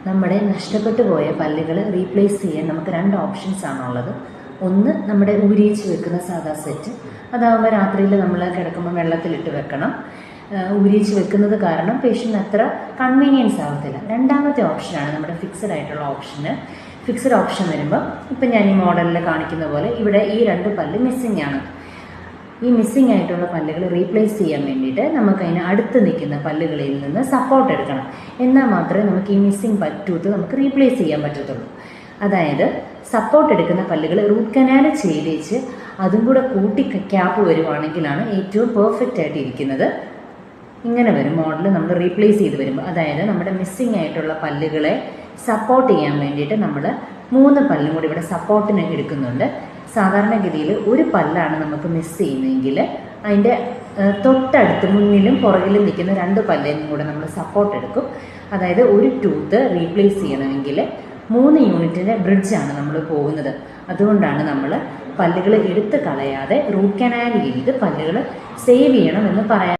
നമ്മുടെ നഷ്ടപ്പെട്ടു പോയ പല്ലുകൾ റീപ്ലേസ് ചെയ്യാൻ നമുക്ക് രണ്ട് ഓപ്ഷൻസ് ആണുള്ളത്. ഒന്ന് നമ്മുടെ ഊരിയിച്ച് വെക്കുന്ന സാധാ സെറ്റ്, അതാകുമ്പോൾ രാത്രിയിൽ നമ്മൾ കിടക്കുമ്പോൾ വെള്ളത്തിലിട്ട് വെക്കണം. ഊരിയിച്ച് വെക്കുന്നത് കാരണം പേഷ്യൻ്റ് അത്ര കൺവീനിയൻസ് ആകത്തില്ല. രണ്ടാമത്തെ ഓപ്ഷനാണ് നമ്മുടെ ഫിക്സഡ് ആയിട്ടുള്ള ഓപ്ഷന്. ഫിക്സഡ് ഓപ്ഷൻ വരുമ്പോൾ ഇപ്പം ഞാൻ ഈ മോഡലിൽ കാണിക്കുന്ന പോലെ ഇവിടെ ഈ രണ്ട് പല്ല് മിസ്സിംഗ് ആണ്. ഈ മിസ്സിംഗ് ആയിട്ടുള്ള പല്ലുകൾ റീപ്ലേസ് ചെയ്യാൻ വേണ്ടിയിട്ട് നമുക്ക് അതിന് അടുത്ത് നിൽക്കുന്ന പല്ലുകളിൽ നിന്ന് സപ്പോർട്ട് എടുക്കണം. എന്നാൽ മാത്രമേ നമുക്ക് ഈ മിസ്സിംഗ് ടൂത്ത് നമുക്ക് റീപ്ലേസ് ചെയ്യാൻ പറ്റത്തുള്ളൂ. അതായത് സപ്പോർട്ട് എടുക്കുന്ന പല്ലുകൾ റൂട്ട് കനാൽ ചെയ്തേച്ച് അതും കൂടെ കൂട്ടി ക്യാപ്പ് വരുവാണെങ്കിലാണ് ഏറ്റവും പെർഫെക്റ്റ് ആയിട്ട് ഇരിക്കുന്നത്. ഇങ്ങനെ വരും മോഡൽ നമ്മൾ റീപ്ലേസ് ചെയ്ത് വരുമ്പോൾ. അതായത് നമ്മുടെ മിസ്സിംഗ് ആയിട്ടുള്ള പല്ലുകളെ സപ്പോർട്ട് ചെയ്യാൻ വേണ്ടിയിട്ട് നമ്മൾ 3 പല്ലും കൂടി ഇവിടെ സപ്പോർട്ടിന് എടുക്കുന്നുണ്ട്. സാധാരണഗതിയിൽ ഒരു പല്ലാണ് നമുക്ക് മിസ് ചെയ്യുന്നതെങ്കിൽ അതിൻ്റെ തൊട്ടടുത്ത് മുന്നിലും പുറകിലും നിൽക്കുന്ന 2 പല്ലിനും കൂടെ നമ്മൾ സപ്പോർട്ട് എടുക്കും. അതായത് ഒരു ടൂത്ത് റീപ്ലേസ് ചെയ്യണമെങ്കിൽ 3 യൂണിറ്റിൻ്റെ ബ്രിഡ്ജാണ് നമ്മൾ പോകുന്നത്. അതുകൊണ്ടാണ് നമ്മൾ പല്ലുകൾ എടുത്ത് കളയാതെ റൂട്ട് കനാൽ ചെയ്ത് പല്ലുകൾ സേവ് ചെയ്യണം എന്ന് പറയാൻ